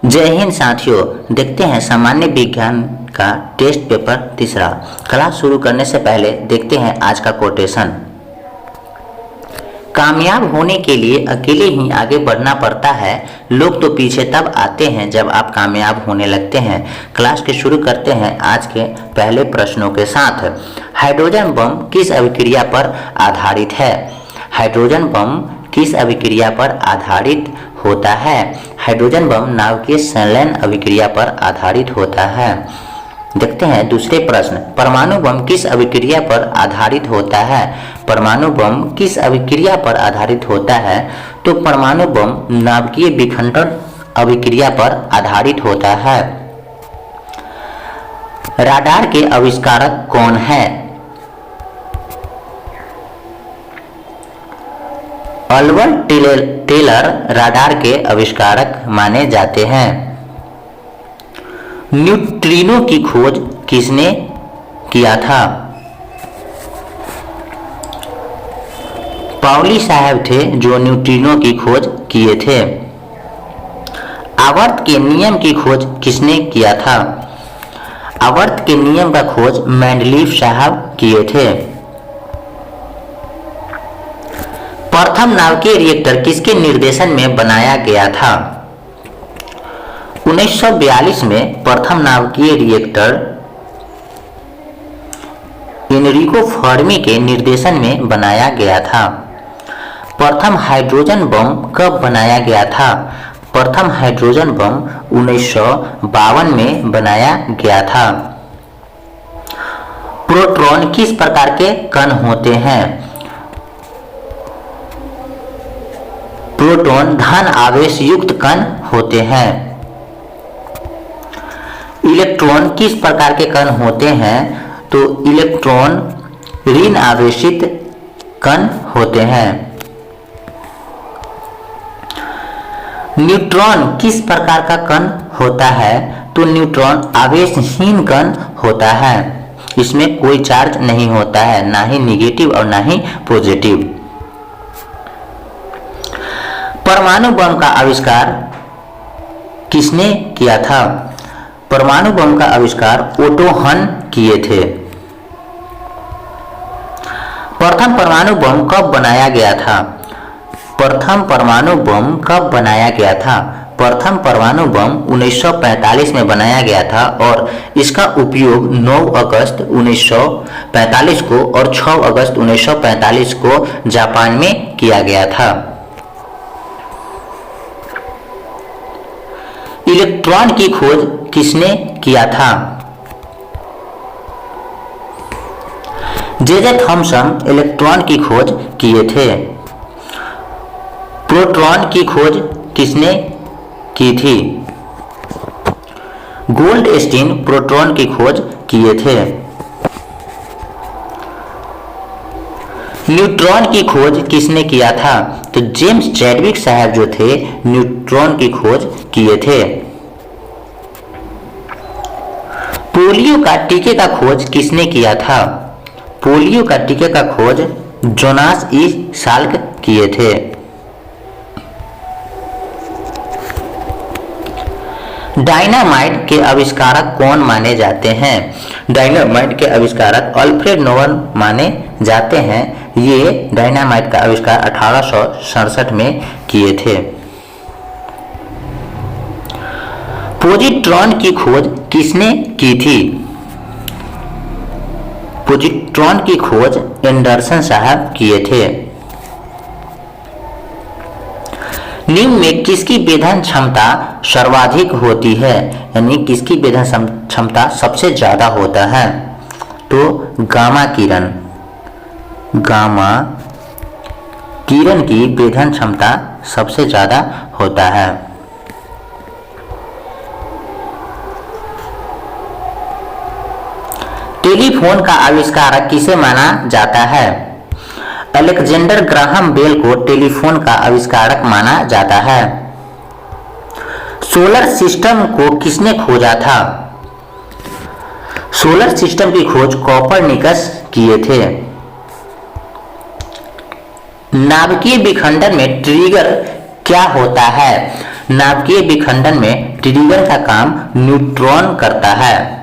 जय हिंद साथियों, देखते हैं सामान्य विज्ञान का टेस्ट पेपर तीसरा। क्लास शुरू करने से पहले देखते हैं आज का कोटेशन। कामयाब होने के लिए अकेले ही आगे बढ़ना पड़ता है। लोग तो पीछे तब आते हैं जब आप कामयाब होने लगते हैं। क्लास के शुरू करते हैं आज के पहले प्रश्नों के साथ। हाइड्रोजन बम किस अभिक्रिया पर आधारित है? हाइड्रोजन बम किस अभिक्रिया पर आधारित होता है? हाइड्रोजन बम नाभिकीय संलयन अभिक्रिया पर आधारित होता है। देखते हैं दूसरे प्रश्न। परमाणु बम किस अभिक्रिया पर आधारित होता है? परमाणु बम किस अभिक्रिया पर आधारित होता है? तो परमाणु बम नाभिकीय विखंडन अभिक्रिया पर आधारित होता है। राडार के आविष्कारक कौन है? अल्बर्ट टेलर राडार के आविष्कारक माने जाते हैं। न्यूट्रिनो की खोज किसने किया था? पाउली साहब थे जो न्यूट्रिनो की खोज किए थे। आवर्त के नियम की खोज किसने किया था? आवर्त के नियम का खोज मेंडलीफ साहब किए थे। प्रथम नाभिकीय रिएक्टर किसके निर्देशन में बनाया गया था? 1942 में प्रथम नाभिकीय रिएक्टर एनरिको फर्मी के निर्देशन में बनाया गया था। प्रथम हाइड्रोजन बम कब बनाया गया था? प्रथम हाइड्रोजन बम 1952 में बनाया गया था। प्रोटॉन किस प्रकार के कण होते हैं? प्रोटॉन धन आवेश युक्त कण होते हैं। इलेक्ट्रॉन किस प्रकार के कण होते हैं? तो इलेक्ट्रॉन ऋण आवेशित कण होते हैं। न्यूट्रॉन किस प्रकार का कण होता है? तो न्यूट्रॉन आवेशहीन कण होता है। इसमें कोई चार्ज नहीं होता है, ना ही निगेटिव और ना ही पॉजिटिव। परमाणु बम का आविष्कार किसने किया था? परमाणु बम का आविष्कार ओटो हन किए थे। प्रथम परमाणु बम कब बनाया गया था? प्रथम परमाणु बम कब बनाया गया था? प्रथम परमाणु बम 1945 में बनाया गया था और इसका उपयोग 9 अगस्त 1945 को और 6 अगस्त 1945 को जापान में किया गया था। इलेक्ट्रॉन की खोज किसने किया था? जे थॉमसन इलेक्ट्रॉन की खोज किए थे। प्रोटॉन की खोज किसने की थी? गोल्डस्टीन प्रोटॉन की खोज किए थे। न्यूट्रॉन की खोज किसने किया था? तो जेम्स चैडविक साहब जो थे न्यूट्रॉन की खोज किए थे। पोलियो का टीके का खोज किसने किया था? पोलियो का टीके का खोज जोनास ई साल्क किए थे। डायनामाइट के आविष्कारक कौन माने जाते हैं? डायनामाइट के आविष्कारक अल्फ्रेड नोबल माने जाते हैं। ये डायनामाइट का आविष्कार 1867 में किए थे। पोजिट्रॉन की खोज किसने की थी? पोजिट्रॉन की खोज एंडरसन साहब किए थे। निम्न में किसकी वेधन क्षमता सर्वाधिक होती है? यानी किसकी वेधन क्षमता सबसे ज्यादा होता है? तो गामा किरण। गामा किरण की वेधन क्षमता सबसे ज्यादा होता है। टेलीफोन का आविष्कारक किसे माना जाता है? अलेक्जेंडर ग्राहम बेल को टेलीफोन का आविष्कारक माना जाता है। सोलर सिस्टम को किसने खोजा था? सोलर सिस्टम की खोज कोपरनिकस किए थे। नाभिकीय विखंडन में ट्रिगर क्या होता है? नाभिकीय विखंडन में ट्रिगर का काम न्यूट्रॉन करता है।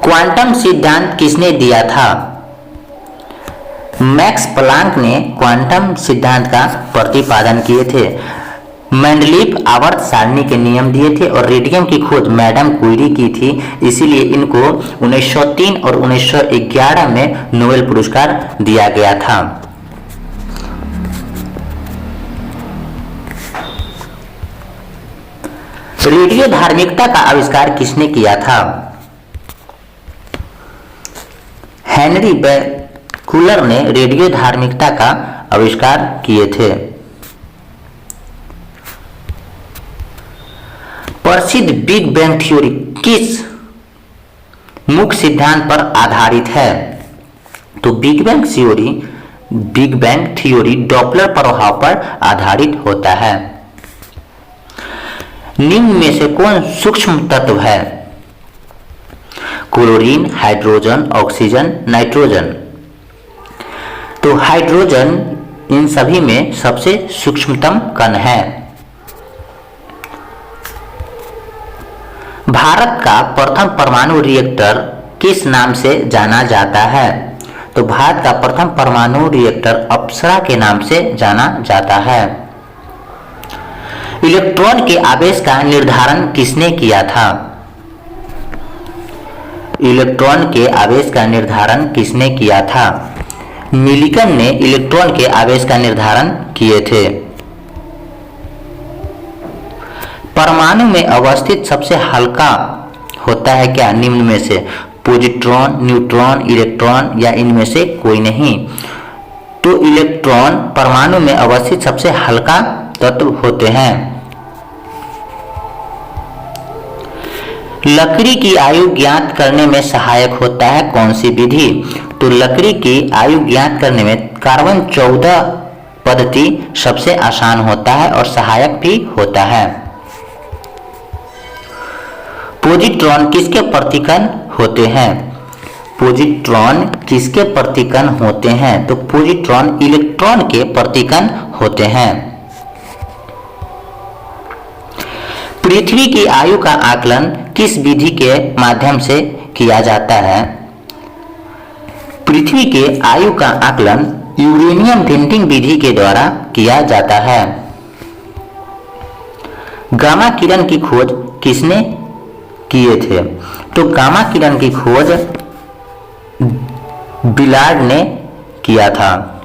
क्वांटम सिद्धांत किसने दिया था? मैक्स प्लांक ने क्वांटम सिद्धांत का प्रतिपादन किए थे। मेंडलीफ आवर्त सारणी के नियम दिए थे और रेडियम की खोज मैडम क्यूरी की थी, इसीलिए इनको 1903 और 1911 में नोबेल पुरस्कार दिया गया था। रेडियो धार्मिकता का आविष्कार किसने किया था? हेनरी बेकूलर ने रेडियो धार्मिकता का आविष्कार किए थे। प्रसिद्ध बिग बैंग थ्योरी किस मुख्य सिद्धांत पर आधारित है? तो बिग बैंग थ्योरी डॉपलर प्रभाव पर आधारित होता है। निम्न में से कौन सूक्ष्म तत्व है? Chlorine, hydrogen, oxygen, nitrogen. तो हाइड्रोजन इन सभी में सबसे सूक्ष्मतम कण है। भारत का प्रथम परमाणु रिएक्टर किस नाम से जाना जाता है? तो भारत का प्रथम परमाणु रिएक्टर अप्सरा के नाम से जाना जाता है। इलेक्ट्रॉन के आवेश का निर्धारण किसने किया था? इलेक्ट्रॉन के आवेश का निर्धारण किसने किया था? मिलिकन ने इलेक्ट्रॉन के आवेश का निर्धारण किए थे। परमाणु में अवस्थित सबसे हल्का होता है क्या? निम्न में से पॉजिट्रॉन, न्यूट्रॉन, इलेक्ट्रॉन या इनमें से कोई नहीं। तो इलेक्ट्रॉन परमाणु में अवस्थित सबसे हल्का तत्व होते हैं। लकड़ी की आयु ज्ञात करने में सहायक होता है कौन सी विधि? तो लकड़ी की आयु ज्ञात करने में कार्बन 14 पद्धति सबसे आसान होता है और सहायक भी होता है। पॉजिट्रॉन किसके प्रतिकण होते हैं? पॉजिट्रॉन किसके प्रतिकण होते हैं? तो पॉजिट्रॉन इलेक्ट्रॉन के प्रतिकण होते हैं। पृथ्वी की आयु का आकलन किस विधि के माध्यम से किया जाता है? पृथ्वी के आयु का आकलन यूरेनियम डेटिंग विधि के द्वारा किया जाता है। गामा किरण की खोज किसने किए थे? तो गामा किरण की खोज बिलार्ड ने किया था।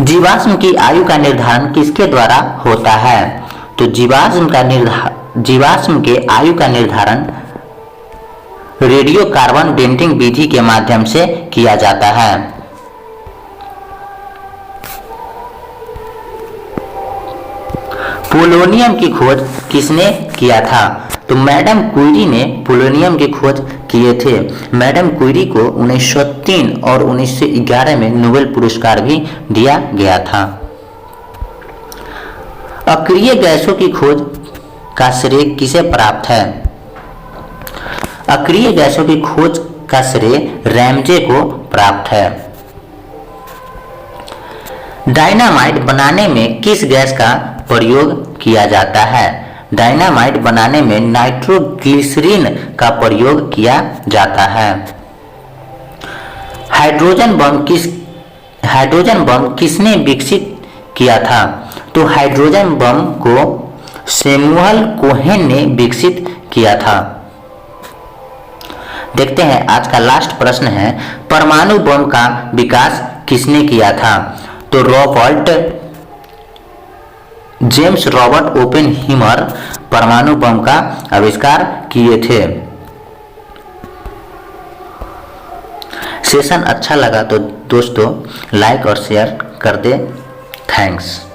जीवाश्म की आयु का निर्धारण किसके द्वारा होता है? तो जीवाश्म के आयु का निर्धारण रेडियो कार्बन डेटिंग विधि के माध्यम से किया जाता है। पोलोनियम की खोज किसने किया था? तो मैडम क्यूरी ने पोलोनियम की खोज किए थे। मैडम क्यूरी को 1903 और 1911 में नोबेल पुरस्कार भी दिया गया था। अक्रिय गैसों की खोज का श्रेय किसे प्राप्त है? अक्रिय गैसों की खोज का श्रेय रैमजे को प्राप्त है। डायनामाइट बनाने में किस गैस का प्रयोग किया जाता है? डायनामाइट बनाने में नाइट्रोग्लिसरीन का प्रयोग किया जाता है। हाइड्रोजन बम किसने विकसित किया था? तो हाइड्रोजन बम को सैमुअल कोहेन ने विकसित किया था। देखते हैं आज का लास्ट प्रश्न है, परमाणु बम का विकास किसने किया था? तो जेम्स रॉबर्ट ओपेनहीमर परमाणु बम का आविष्कार किए थे। सेशन अच्छा लगा तो दोस्तों लाइक और शेयर कर दे। थैंक्स।